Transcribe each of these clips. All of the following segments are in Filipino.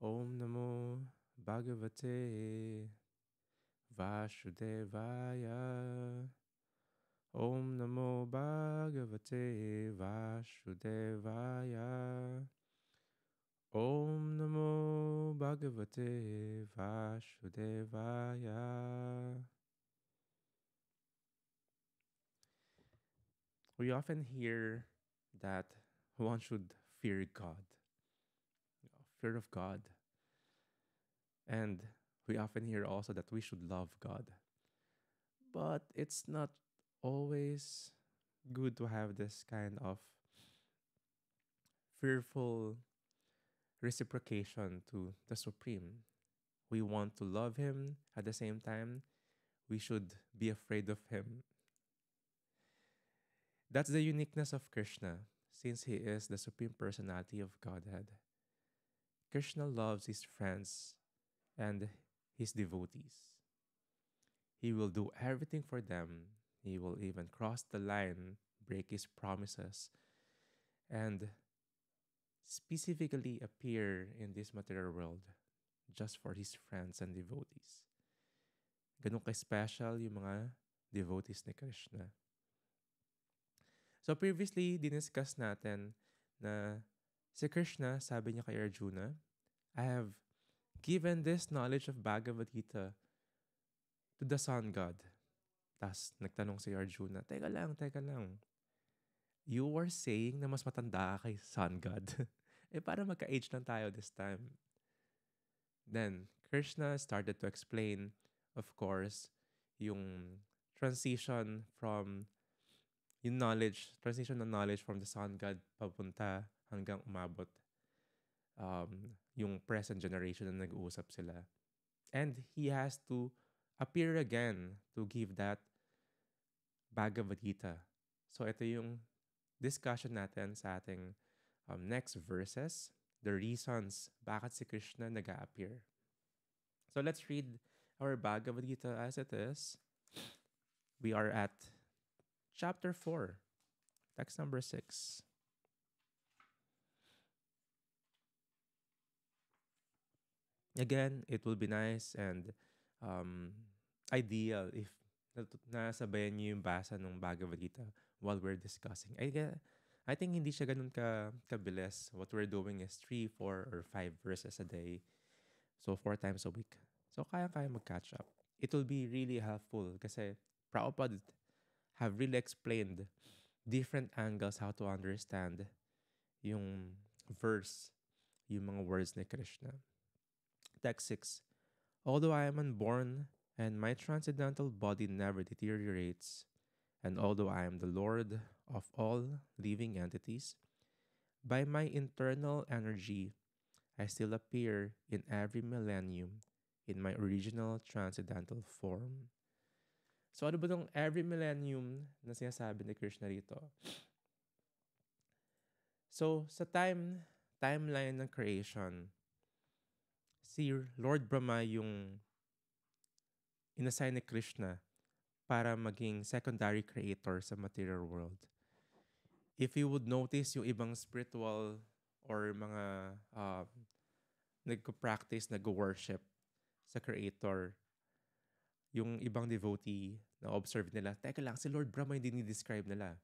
Om Namo Bhagavate Vasudevaya. Om Namo Bhagavate Vasudevaya. Om Namo Bhagavate Vasudevaya. We often hear that one should fear God, fear of God. And we often hear also that we should love God. But it's not always good to have this kind of fearful reciprocation to the Supreme. We want to love Him at the same time, we should be afraid of Him. That's the uniqueness of Krishna, since He is the Supreme Personality of Godhead. Krishna loves His friends and His devotees. He will do everything for them. He will even cross the line, break His promises, and specifically appear in this material world just for His friends and devotees. Ganun ka-special yung mga devotees ni Krishna. So previously, diniscuss natin na si Krishna, sabi niya kay Arjuna, I have given this knowledge of Bhagavad Gita to the Sun God. Tas nagtanong si Arjuna, teka lang. You were saying na mas matanda ka kay Sun God. Para magka-age lang tayo this time. Then, Krishna started to explain, of course, yung transition ng knowledge from the Sun God papunta hanggang umabot yung present generation na nag-uusap sila. And he has to appear again to give that Bhagavad Gita. So ito yung discussion natin sa ating next verses, the reasons bakit si Krishna nag-a-appear. So let's read our Bhagavad Gita as it is. We are at chapter 4, text number 6. Again, it will be nice and ideal if nasabayan niyo yung basa ng Bhagavad Gita while we're discussing. I think hindi siya ganun kabilis. What we're doing is 3, 4, or 5 verses a day. So 4 times a week. So kaya mag-catch up. It will be really helpful kasi Prabhupada have really explained different angles how to understand yung verse, yung mga words ni Krishna. Text 6. Although I am unborn and my transcendental body never deteriorates, and although I am the Lord of all living entities, by my internal energy, I still appear in every millennium in my original transcendental form. So ano ba tong every millennium na sinasabi ni Krishna rito? So sa timeline ng creation, si Lord Brahma yung inassign ni Krishna para maging secondary creator sa material world. If you would notice yung ibang spiritual or mga nagko-practice, nag-worship sa creator, yung ibang devotee na observe nila, teka lang, si Lord Brahma yung dinidescribe nila.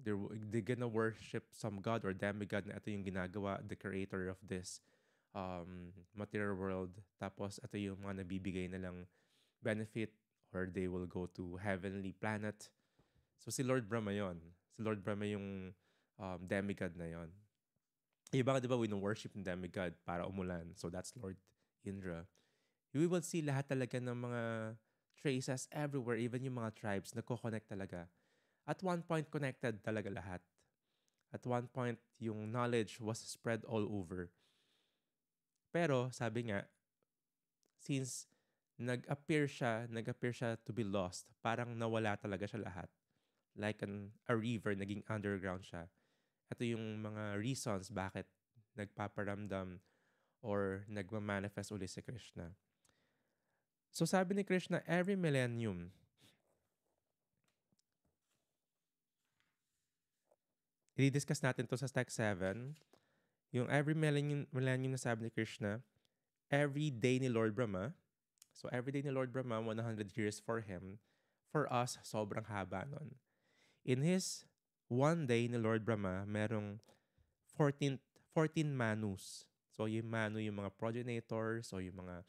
They're gonna worship some god or demigod na ito yung ginagawa, the creator of this material world. Tapos ito yung mga nabibigay nilang benefit or they will go to heavenly planet. So si Lord Brahma yon. Si Lord Brahma yung demigod na yon. Iba ka diba, wino-worship ng demigod para umulan. So that's Lord Indra. We will see lahat talaga ng mga traces everywhere, even yung mga tribes, nagko-connect talaga. At one point, connected talaga lahat. At one point, yung knowledge was spread all over. Pero, sabi nga, since nag-appear siya to be lost, parang nawala talaga siya lahat. Like a river, naging underground siya. Ito yung mga reasons bakit nagpaparamdam or nagmamanifest uli si Krishna. So sabi ni Krishna, every millennium, i-discuss natin to sa text 7, Yung every millennium na sabi ni Krishna, every day ni Lord Brahma, so every day ni Lord Brahma, 100 years for him. For us, sobrang haba nun. In his one day ni Lord Brahma, merong 14 manus. So yung manu, yung mga progenitors, so yung mga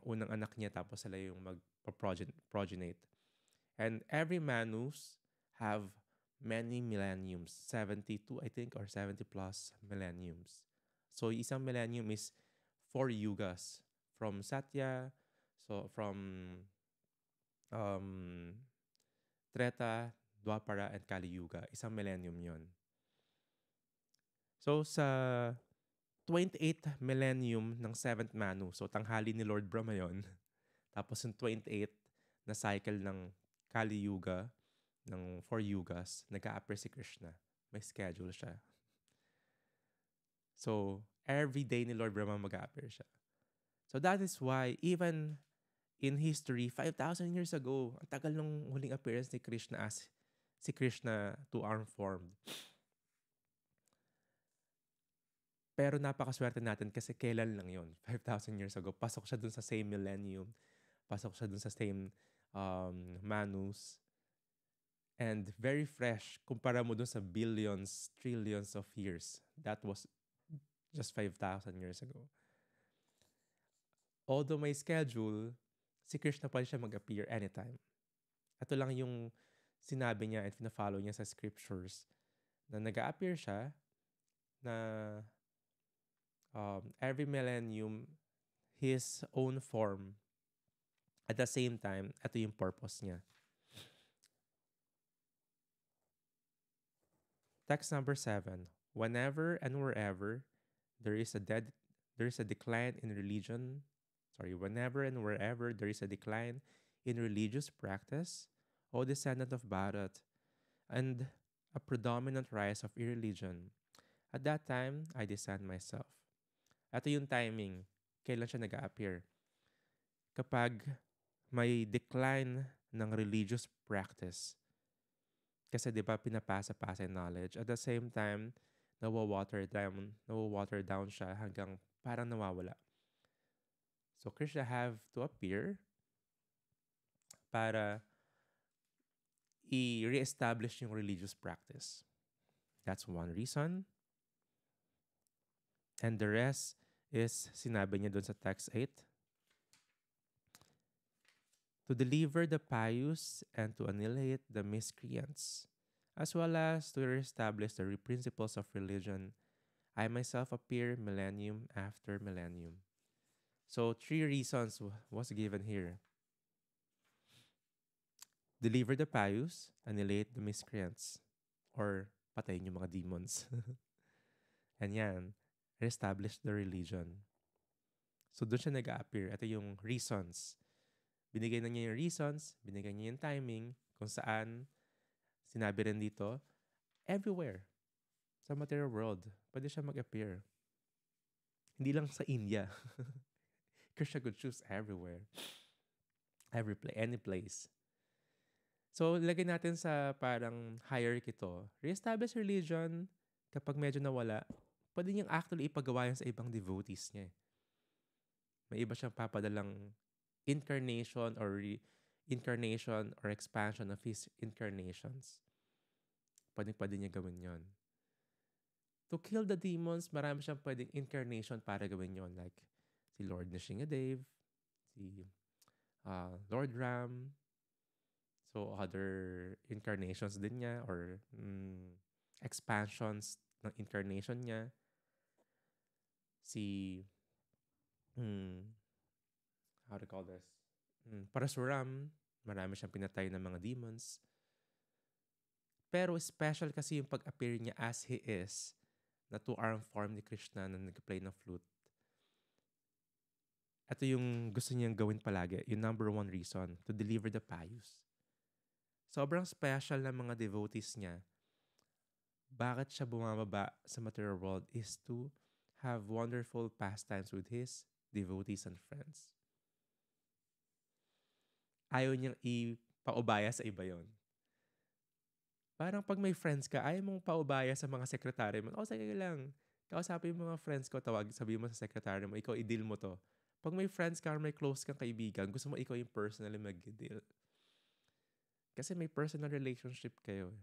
unang anak niya, tapos sila yung mag-progenate. And every manus have many millenniums, 72 I think, or 70 plus millenniums. So isang millennium is 4 yugas. From Satya, so from um, Treta, Dwapara, and Kali Yuga. Isang millennium yon. So sa 28th millennium ng 7th Manu, so tanghali ni Lord Brahma yon. Tapos yung 28th na cycle ng Kali Yuga, ng 4 yugas, nag-a-appear si Krishna. May schedule siya. So, every day ni Lord Brahma mag-a-appear siya. So, that is why, even in history, 5,000 years ago, ang tagal nung huling appearance ni Krishna as si Krishna two-arm formed. Pero napakaswerte natin kasi kailan lang yon 5,000 years ago. Pasok siya dun sa same millennium. Pasok siya dun sa same manus. And very fresh. Kumpara mo dun sa billions, trillions of years. That was just 5,000 years ago. Although may schedule, si Krishna pa rin siya mag-appear anytime. Ito lang yung sinabi niya at pina-follow niya sa scriptures na nag-a-appear siya na every millennium his own form. At the same time, ito yung purpose niya. Text number 7. Whenever and wherever there is a decline in religion, whenever and wherever there is a decline in religious practice, O descendant of Bharat, and a predominant rise of irreligion, at that time, I descend myself. Ito yung timing. Kailan siya nag-a-appear? Kapag may decline ng religious practice. Kasi di ba pinapasa-pasa yung knowledge. At the same time, nawa-water down siya hanggang parang nawawala. So Krishna have to appear para i-reestablish yung religious practice. That's one reason. And the rest is sinabi niya dun sa text 8. To deliver the pious and to annihilate the miscreants, as well as to reestablish the principles of religion, I myself appear millennium after millennium. So 3 reasons was given here. Deliver the pious, annihilate the miscreants, or patayin yung mga demons. And yan, reestablish the religion. So doon siya nag-a-appear. Ito yung reasons. Binigay na niya yung reasons, binigay niya yung timing, kung saan, sinabi rin dito, everywhere sa material world, pwede siya mag-appear. Hindi lang sa India. Krishna could choose everywhere. Any place. So, lagay natin sa parang hierarchy to. Reestablish religion, kapag medyo nawala, pwede niyang actually ipagawa yan sa ibang devotees niya. May iba siyang papadalang incarnation or expansion of his incarnations. Pwede niya gawin yon. To kill the demons, marami siyang pwedeng incarnation para gawin yon. Like si Lord Nrsingadev, si Lord Ram, so other incarnations din niya or expansions ng incarnation niya. Si how to call this? Parasuram, marami siyang pinatay ng mga demons. Pero special kasi yung pag-appear niya as he is, na two-arm form ni Krishna na nag-play ng flute. Ito yung gusto niyang gawin palagi, yung number 1 reason, to deliver the pious. Sobrang special ng mga devotees niya. Bakit siya bumababa sa material world is to have wonderful pastimes with his devotees and friends. Ayaw niyang ipaubaya sa iba yon. Parang pag may friends ka, ayaw mong paubaya sa mga sekretary mo. Sige lang. Kausapin mo mga friends ko, sabihin mo sa secretary mo, ikaw i-deal mo 'to. 'Pag may friends ka or may close kang kaibigan, gusto mo ikaw yung personally mag-deal. Kasi may personal relationship kayo, eh.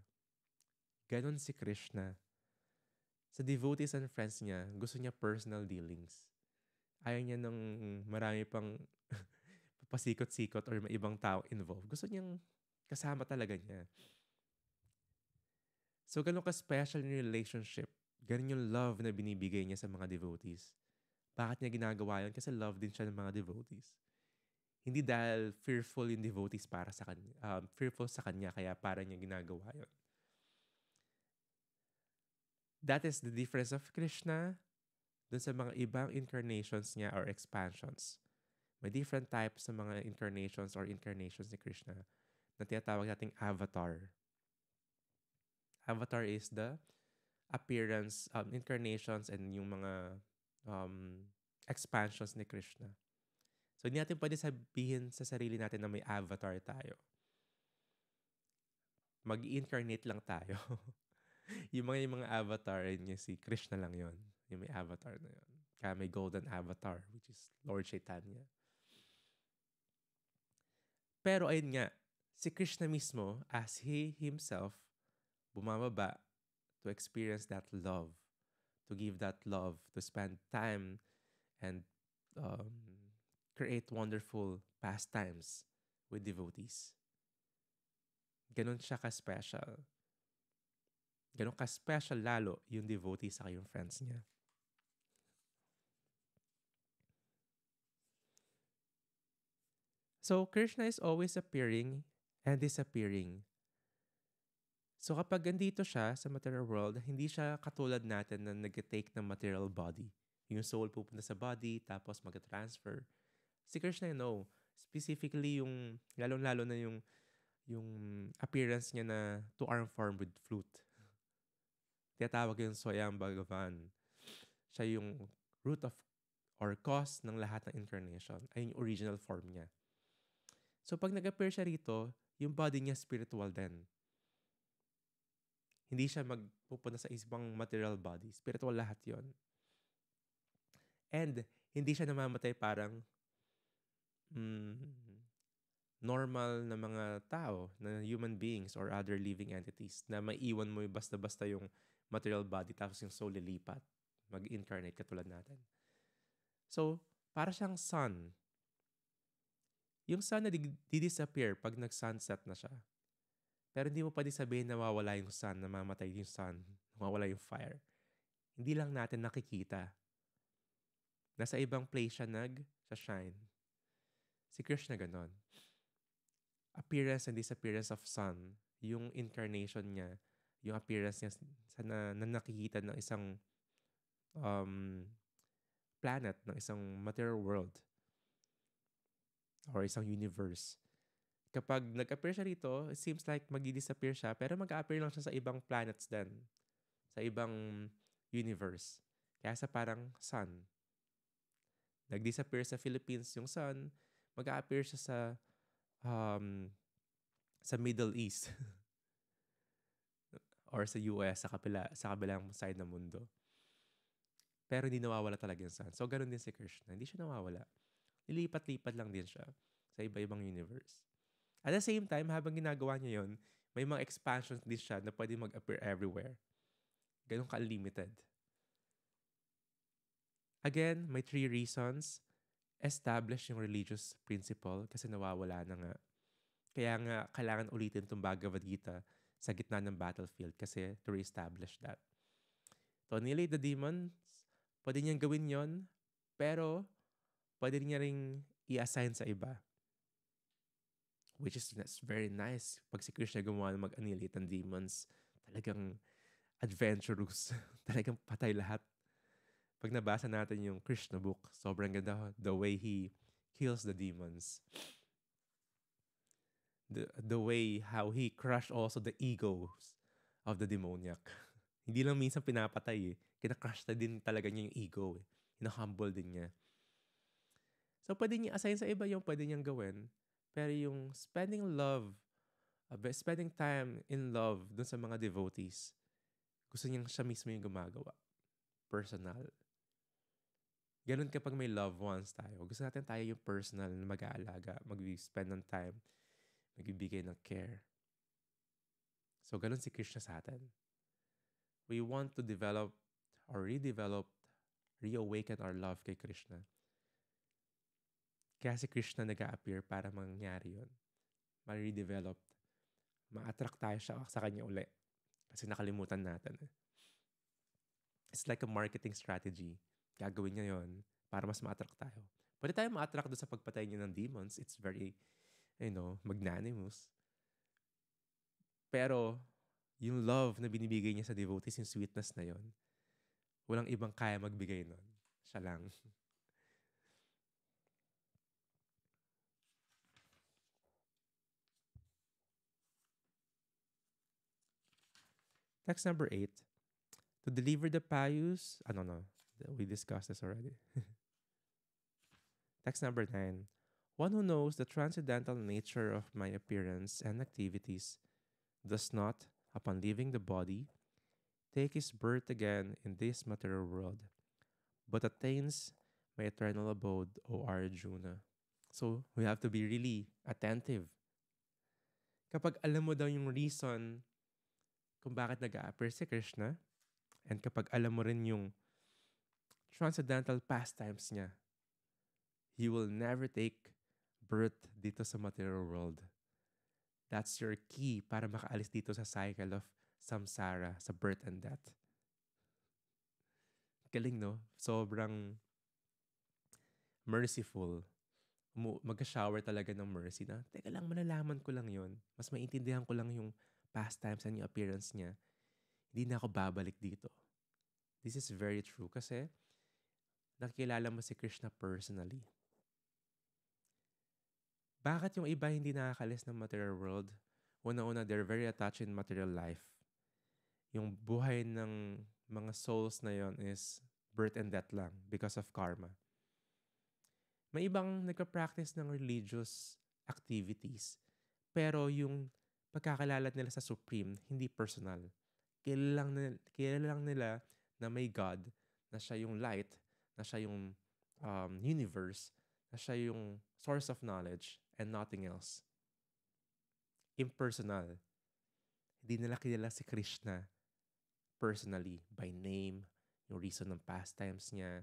Gano'n si Krishna. Sa devotees and friends niya, gusto niya personal dealings. Ayaw niya ng marami pang pasikot-sikot or may ibang tao involved. Gusto niyang kasama talaga niya. So, gano'n ka-special yung relationship. Ganun yung love na binibigay niya sa mga devotees. Bakit niya ginagawa yun? Kasi love din siya ng mga devotees. Hindi dahil fearful yung devotees para sa kanya, fearful sa kanya, kaya para niya ginagawa yun. That is the difference of Krishna dun sa mga ibang incarnations niya or expansions. May different types sa mga incarnations ni Krishna na tinatawag nating avatar. Avatar is the appearance, incarnations, and yung mga expansions ni Krishna. So, hindi natin pwede sabihin sa sarili natin na may avatar tayo. Mag-incarnate lang tayo. yung mga avatar niya, si Krishna lang yon. Yung may avatar na yon. Kaya may golden avatar, which is Lord Chaitanya. Pero ayun nga, si Krishna mismo, as He Himself, bumababa to experience that love, to give that love, to spend time and create wonderful pastimes with devotees. Ganon siya ka-special. Ganon ka-special lalo yung devotees sa yung friends niya. So, Krishna is always appearing and disappearing. So, kapag andito siya sa material world, hindi siya katulad natin na nag-take ng material body. Yung soul pupunta sa body, tapos mag-transfer. Si Krishna, no. Specifically, yung, lalong-lalo na yung appearance niya na two-arm form with flute. Tinatawag yung Swayam Bhagavan. Siya yung root of or cause ng lahat ng incarnation. Ay yung original form niya. So, pag nag-appear siya rito, yung body niya spiritual din. Hindi siya magpupunta sa isang material body. Spiritual lahat yon. And, hindi siya namamatay parang normal na mga tao, na human beings or other living entities, na maiwan mo yung basta-basta yung material body tapos yung soul lilipat. Mag-incarnate katulad natin. So, para siyang sun. Yung sun na di-disappear pag nag-sunset na siya. Pero hindi mo pwede sabihin na mawawala yung sun, na mamatay yung sun, mawawala yung fire. Hindi lang natin nakikita. Nasa ibang place siya nag-shine. Si Krishna ganon. Appearance and disappearance of sun, yung incarnation niya, yung appearance niya na nakikita ng isang planet, ng isang material world or isang universe. Kapag nag-appear siya rito, it seems like mag-disappear siya, pero mag-appear lang siya sa ibang planets din. Sa ibang universe. Kaya sa parang sun. Nag-disappear sa Philippines yung sun, mag-appear siya sa Middle East. Or sa US, sa kabilang side ng mundo. Pero hindi nawawala talaga yung sun. So, ganun din si Krishna. Hindi siya nawawala. Lilipat-lipat lang din siya sa iba-ibang universe. At the same time, habang ginagawa niya yon, may mga expansions din siya na pwede mag-appear everywhere. Ganun ka-limited. Again, may 3 reasons. Establish yung religious principle kasi nawawala na nga. Kaya nga, kailangan ulitin itong Bhagavad Gita sa gitna ng battlefield kasi to re-establish that. To annihilate the demons, pwede niyang gawin yon, pero pwede niya ring i-assign sa iba. Which is that's very nice. Pag si Krishna gumawa ng mag-annihilate ng demons, talagang adventurous. Talagang patay lahat. Pag nabasa natin yung Krishna book, sobrang ganda the way he kills the demons. The way how he crushed also the egos of the demoniac. Hindi lang minsan pinapatay eh. Kinakrush na din talaga niya yung ego eh. Hinahumble din niya. So, pwede niya assign sa iba yung pwede niyang gawin. Pero yung spending time in love dun sa mga devotees, gusto niyang siya mismo yung gumagawa. personal. Ganun kapag may loved ones tayo. Gusto natin tayo yung personal na mag-aalaga, mag-spend ng time, magbibigay ng care. So, ganun si Krishna sa atin. We want to develop or redevelop, reawaken our love kay Krishna. Kaya si Krishna nag-a-appear para mangyari yun. Ma-redevelop. Ma-attract tayo sa kanya uli. Kasi nakalimutan natin. It's like a marketing strategy. Gagawin niya yon para mas ma-attract tayo. Pwede tayo ma-attract doon sa pagpatay niya ng demons. It's very, magnanimous. Pero, yung love na binibigay niya sa devotees, yung sweetness na yon, walang ibang kaya magbigay nun. Siya lang. Text number 8. To deliver the pious... no. We discussed this already. Text number 9. One who knows the transcendental nature of my appearance and activities does not, upon leaving the body, take his birth again in this material world, but attains my eternal abode, O Arjuna. So, we have to be really attentive. Kapag alam mo daw yung reason kung bakit nag-a-appear si Krishna, and kapag alam mo rin yung transcendental pastimes niya, he will never take birth dito sa material world. That's your key para makaalis dito sa cycle of samsara, sa birth and death. Galing, no? Sobrang merciful. Mag-shower talaga ng mercy na, teka lang, malalaman ko lang yon. Mas maintindihan ko lang yung pastimes and yung appearance niya. Hindi na ako babalik dito. This is very true kasi nakilala mo si Krishna personally. Bakit yung iba hindi nakakalis ng material world? Una-una, they're very attached in material life. Yung buhay ng mga souls na yon is birth and death lang because of karma. May ibang nagka-practice ng religious activities, pero yung pagkakilala nila sa Supreme, hindi personal. Kilala lang nila na may God, na siya yung light, na siya yung universe, na siya yung source of knowledge, and nothing else. Impersonal. Hindi nila kilala si Krishna personally, by name, yung reason ng pastimes niya,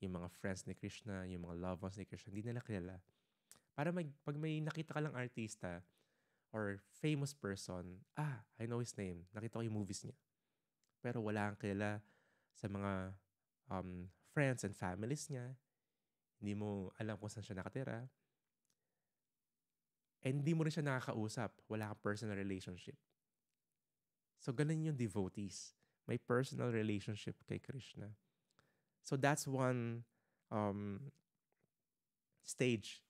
yung mga friends ni Krishna, yung mga loved ones ni Krishna, hindi nila kilala. Pag may nakita ka lang artista or famous person, I know his name, nakita ko yung movies niya. Pero wala kang kilala sa mga friends and families niya. Hindi mo alam kung saan siya nakatira. And hindi mo rin siya nakakausap. Wala kang personal relationship. So, ganun yung devotees. May personal relationship kay Krishna. So, that's one stage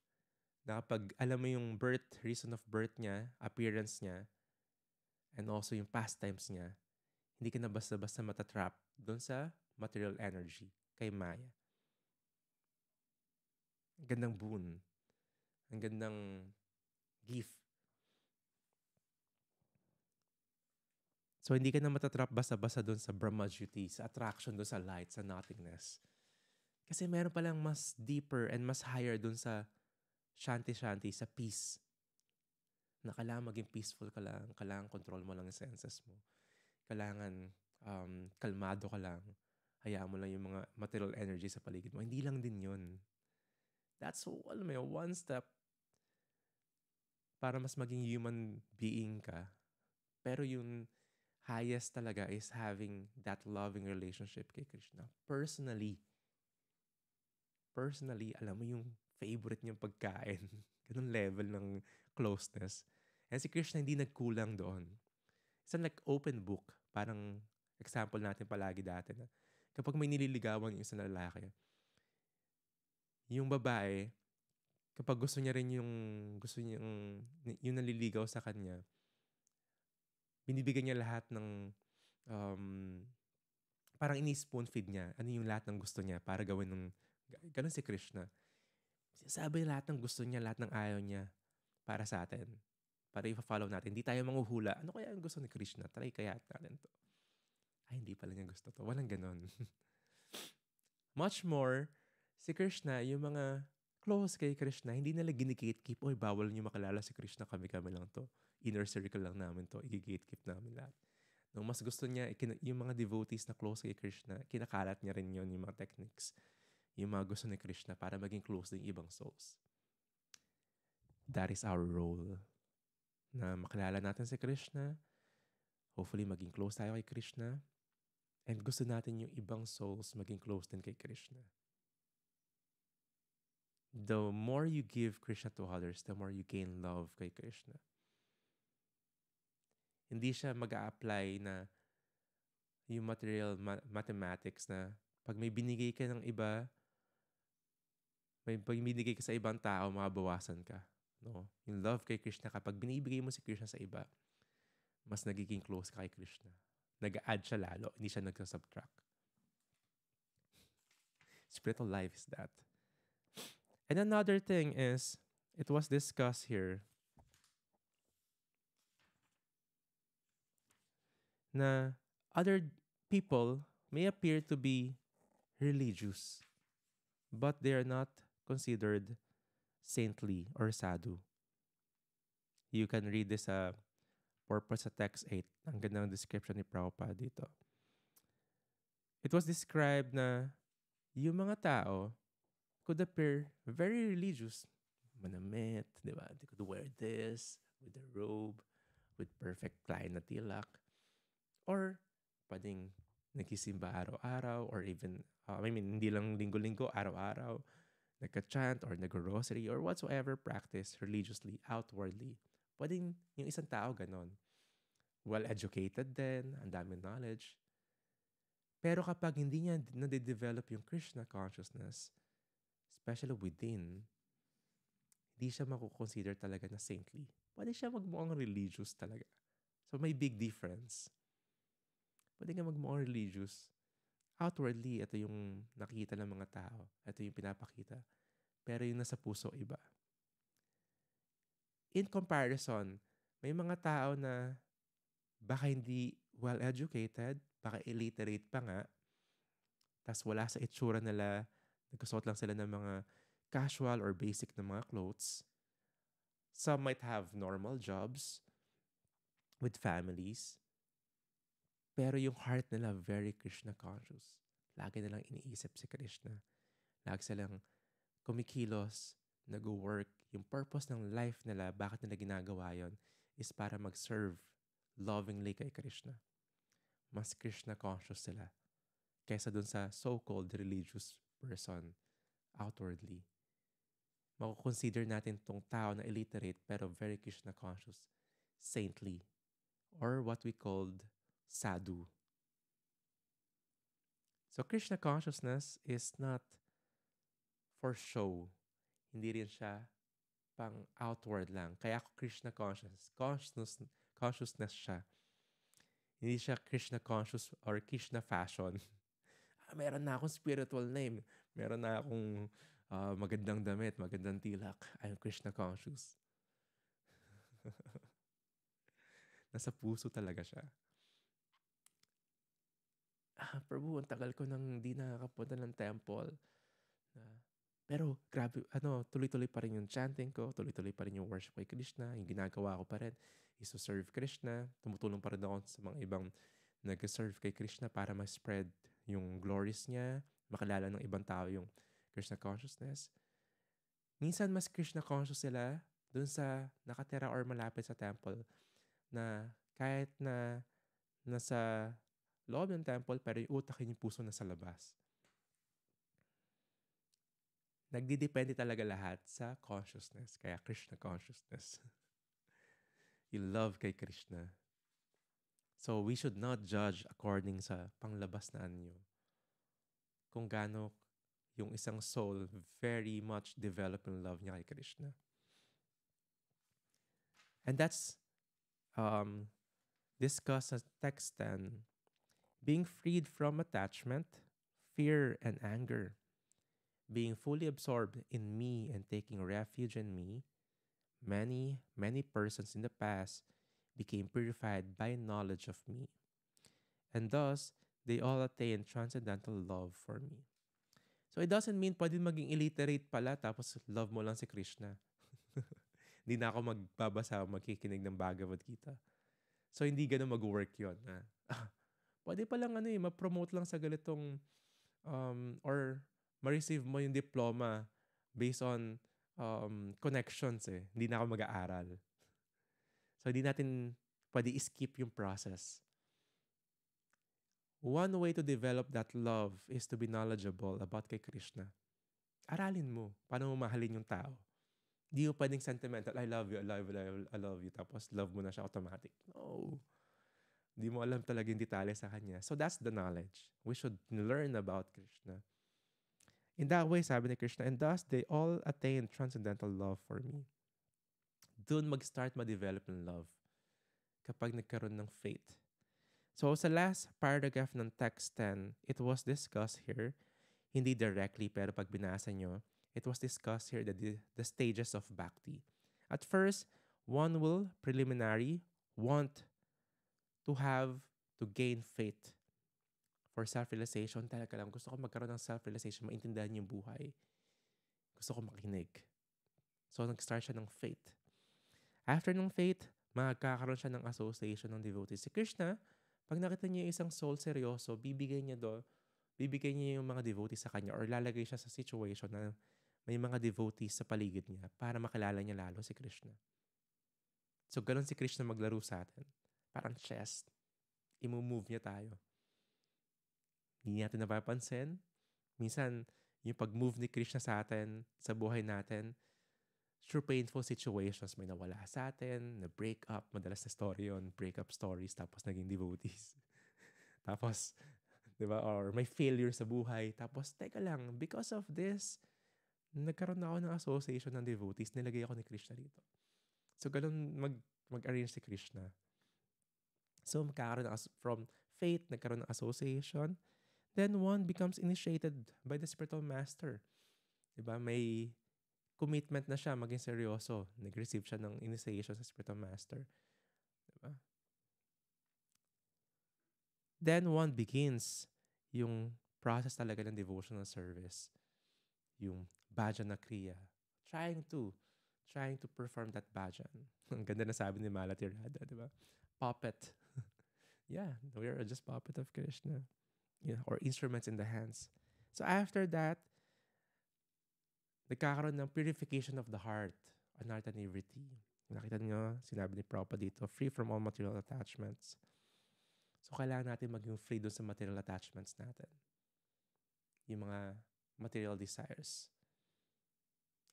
na kapag alam mo yung reason of birth niya, appearance niya, and also yung pastimes niya, hindi ka na basta-basta matatrap doon sa material energy, kay Maya. Ang gandang boon. Ang gandang gift. So, hindi ka na matatrap basta-basta doon sa Brahmajuti, sa attraction doon sa light, sa nothingness. Kasi meron palang mas deeper and mas higher doon sa shanti-shanti, sa peace. Na kailangan maging peaceful ka lang, kailangan control mo lang yung senses mo. Kailangan kalmado ka lang. Hayaan mo lang yung mga material energy sa paligid mo. Hindi lang din yun. That's one step para mas maging human being ka. Pero yung highest talaga is having that loving relationship kay Krishna. Personally, alam mo yung favorite niyang pagkain. Ganun level ng closeness. And si Krishna hindi nagkulang doon. It's like open book. Parang example natin palagi dati na kapag may nililigawan yung isang lalaki, yung babae, kapag gusto niya yung naliligaw sa kanya, binibigyan niya lahat ng parang ini-spoon feed niya. Ano yung lahat ng gusto niya para gawin ng ganun si Krishna. Sabi lahat ng gusto niya, lahat ng ayaw niya para sa atin. Para i-follow natin. Hindi tayo manghuhula. Ano kaya ang gusto ni Krishna? Try kaya natin to. Ay, hindi pala niya gusto to. Walang ganon. Much more, si Krishna, yung mga close kay Krishna, hindi nila gini-gatekeep, oy, bawal niyo makilala si Krishna, kami-kami lang to. Inner circle lang namin to, i-gatekeep namin lahat. No, mas gusto niya, yung mga devotees na close kay Krishna, kinakalat niya rin yun, yung mga techniques, yung mga gusto ni Krishna para maging close din ibang souls. That is our role. Na makilala natin si Krishna, hopefully maging close tayo kay Krishna, and gusto natin yung ibang souls maging close din kay Krishna. The more you give Krishna to others, the more you gain love kay Krishna. Hindi siya mag-a-apply na yung material mathematics na pag may binigay ka ng iba, may pag binigay ka sa ibang tao, mabawasan ka. No? Yung love kay Krishna, kapag binibigay mo si Krishna sa iba, mas nagiging close ka kay Krishna. Nag-add siya lalo, hindi siya nag-subtract. Spiritual life is that. And another thing is, it was discussed here na other people may appear to be religious, but they are not considered saintly or sadhu. You can read this purpose sa text 8. Ang gandang description ni Prabhupada dito. It was described na yung mga tao could appear very religious. Manamit, di ba? They could wear this with a robe, with perfect klein na tilak. Or pwedeng nagsisimba araw-araw or even, hindi lang linggo-linggo, araw-araw, nagka-chant or nag-rosary or whatsoever practice religiously, outwardly. Pwedeng yung isang tao ganon. Well-educated din, ang daming knowledge. Pero kapag hindi niya nade-develop yung Krishna consciousness, especially within, hindi siya makukonsider talaga na saintly. Pwede siya magmukhang religious talaga. So may big difference. Pwede nga magmukhang religious. Outwardly, ito yung nakikita ng mga tao. Ito yung pinapakita. Pero yung nasa puso, iba. In comparison, may mga tao na baka hindi well-educated, baka illiterate pa nga, tas wala sa itsura nila, nagkasuot lang sila ng mga casual or basic na mga clothes. Some might have normal jobs with families, pero yung heart nila very Krishna conscious. Lagi nilang iniisip si Krishna. Lagi silang kumikilos, nag-work. Yung purpose ng life nila, bakit nila ginagawa yon, is para mag-serve lovingly kay Krishna. Mas Krishna conscious sila kaysa dun sa so-called religious person outwardly. Makukonsider natin tong tao na illiterate pero very Krishna conscious, saintly, or what we called sadhu. So Krishna consciousness is not for show. Hindi rin siya pang outward lang. Kaya ako Krishna consciousness siya. Hindi siya Krishna conscious or Krishna fashion. Meron na akong spiritual name. Meron na akong magandang damit, magandang tilak. I'm Krishna conscious. Nasa puso talaga siya. Prabhu, ang tagal ko nang hindi nakakapunta ng temple. Pero grabe, tuloy-tuloy pa rin yung chanting ko, tuloy-tuloy pa rin yung worship kay Krishna, yung ginagawa ko pa rin is to serve Krishna. Tumutulong pa rin ako sa mga ibang nag-serve kay Krishna para ma-spread yung glories niya, makilala ng ibang tao yung Krishna consciousness. Minsan mas Krishna conscious sila dun sa nakatira or malapit sa temple na kahit na nasa loob ng temple pero yung utak yung puso na sa labas. Nagdidepende talaga lahat sa consciousness. Kaya Krishna consciousness. Yung love kay Krishna. So we should not judge according sa panglabas na anyo. Kung gaano yung isang soul very much developing love niya kay Krishna. And that's discussed as text 10. Being freed from attachment, fear, and anger. Being fully absorbed in me and taking refuge in me, many, many persons in the past became purified by knowledge of me. And thus, they all attained transcendental love for me. So it doesn't mean pwede maging illiterate pala tapos love mo lang si Krishna. Hindi na ako magbabasa o magkikinig ng Bhagavad Gita. So hindi ganun mag-work yun. Pwede pa lang ma-promote lang sa ganitong or ma-receive mo yung diploma based on connections eh. Hindi na ako mag-aaral. So hindi natin pwede skip yung process. One way to develop that love is to be knowledgeable about kay Krishna. Aralin mo. Paano mo mahalin yung tao. Hindi mo pwedeng sentimental, I love you, I love you, I love you. Tapos love mo na siya automatic. No. Hindi mo alam talaga yung detalye sa kanya. So that's the knowledge. We should learn about Krishna. In that way, sabi ni Krishna, and thus they all attain transcendental love for me. Doon mag-start ma-develop ng love kapag nagkaroon ng faith. So sa last paragraph ng text 10, it was discussed here, hindi directly pero pag binasa nyo, it was discussed here the stages of bhakti. At first, one will preliminary want to gain faith for self-realization. Talaga lang, gusto ko magkaroon ng self-realization, maintindihan yung buhay. Gusto ko makinig. So, nag-start siya ng faith. After ng faith, magkakaroon siya ng association ng devotees. Si Krishna, pag nakita niya isang soul seryoso, bibigay niya yung mga devotees sa kanya or lalagay siya sa situation na may mga devotees sa paligid niya para makilala niya lalo si Krishna. So, ganun si Krishna maglaro sa atin. Parang chess. I-move niya tayo. Hindi natin napapansin. Minsan, yung pag-move ni Krishna sa atin, sa buhay natin, through painful situations, may nawala sa atin, na-break up, madalas na story yun, break-up stories, tapos naging devotees. Tapos, di ba, or may failure sa buhay, tapos, teka lang, because of this, nagkaroon na ako ng association ng devotees, nilagay ako ni Krishna dito. So, ganun mag-arrange si Krishna. So, magkakaroon from faith, nagkaroon ng association, then one becomes initiated by the spiritual master. Diba? May commitment na siya, maging seryoso. Nag-receive siya ng initiation sa spiritual master. Diba? Then one begins yung process talaga ng devotional service. Yung bhajana kriya. Trying to perform that bhajan. Ang ganda na sabi ni Malati Radha, diba? Puppet. Yeah, we are just puppet of Krishna. Yeah, or instruments in the hands. So after that, nagkakaroon ng purification of the heart, anartha nivriti. Nakita niyo, sinabi ni Prabhupada dito, free from all material attachments. So kailangan natin maging free doon sa material attachments natin. Yung mga material desires.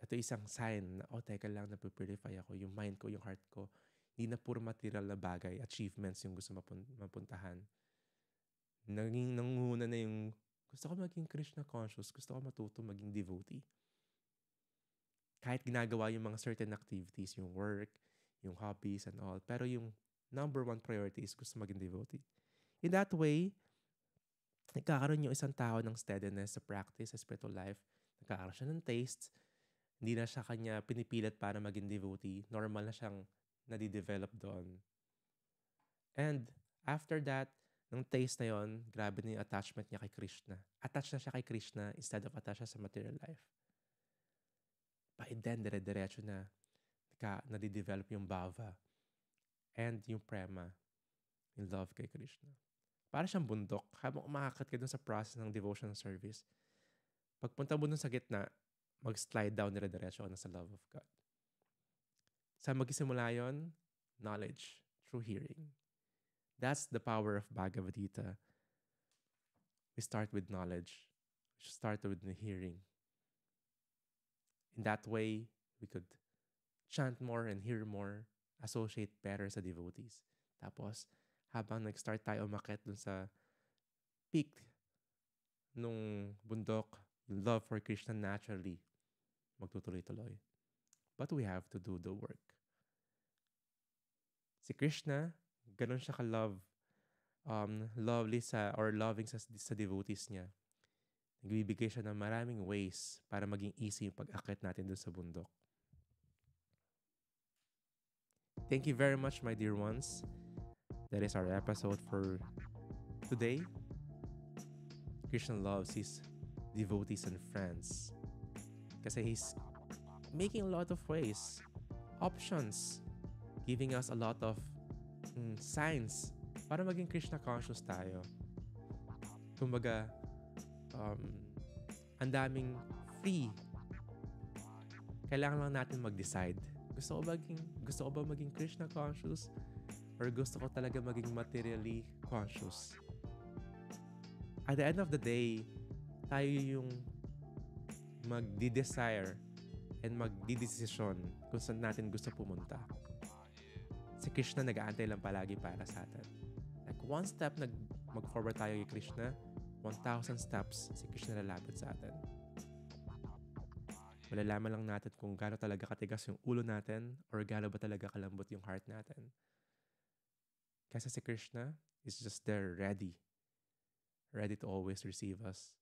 Ito isang sign na, teka lang, napupurify ako. Yung mind ko, yung heart ko, hindi na puro material na bagay, achievements yung gusto mapuntahan. Nangunguna na yung, gusto ko maging Krishna conscious, gusto ko matuto maging devotee. Kahit ginagawa yung mga certain activities, yung work, yung hobbies and all, pero yung number one priority is gusto maging devotee. In that way, nagkakaroon yung isang tao ng steadiness sa practice, sa spiritual life. Nagkakaroon siya ng taste. Hindi na siya kanya pinipilit para maging devotee. Normal na siyang nadidevelop doon. And after that, nung taste na yon, grabe na yung attachment niya kay Krishna. Attached na siya kay Krishna instead of attached sa material life. By then, dire-diretso na nadidevelop yung bhava and yung prema, yung love kay Krishna. Para siyang bundok. Habang umaakyat ka dun sa process ng devotional service, pagpunta mo dun sa gitna, mag-slide down dire-diretso ka na sa love of God. Saan magsisimula yun? Knowledge through hearing. That's the power of Bhagavad Gita. We start with knowledge. We start with the hearing. In that way, we could chant more and hear more, associate better sa devotees. Tapos, habang nag-start tayo umakyat dun sa peak nung bundok, yung love for Krishna naturally magtutuloy-tuloy. But we have to do the work. Si Krishna, ganun siya ka-love, loving sa devotees niya. Nagbibigay siya ng maraming ways para maging easy yung pag-akit natin dun sa bundok. Thank you very much, my dear ones. That is our episode for today. Krishna loves his devotees and friends. Kasi He's making a lot of ways, options, giving us a lot of signs para maging Krishna conscious tayo. Kumbaga, um, ang daming free. Kailangan lang natin mag-decide. Gusto ko ba maging Krishna conscious? Or gusto ko talaga maging materially conscious? At the end of the day, tayo yung magdi-desire and magdi-desisyon kung saan natin gusto pumunta. Si Krishna nag-aantay lang palagi para sa atin. Like one step mag-forward tayo kay Krishna, 1,000 steps si Krishna lalapit sa atin. Malalaman lang natin kung gaano talaga katigas yung ulo natin or gaano ba talaga kalambot yung heart natin. Kasi si Krishna is just there ready to always receive us.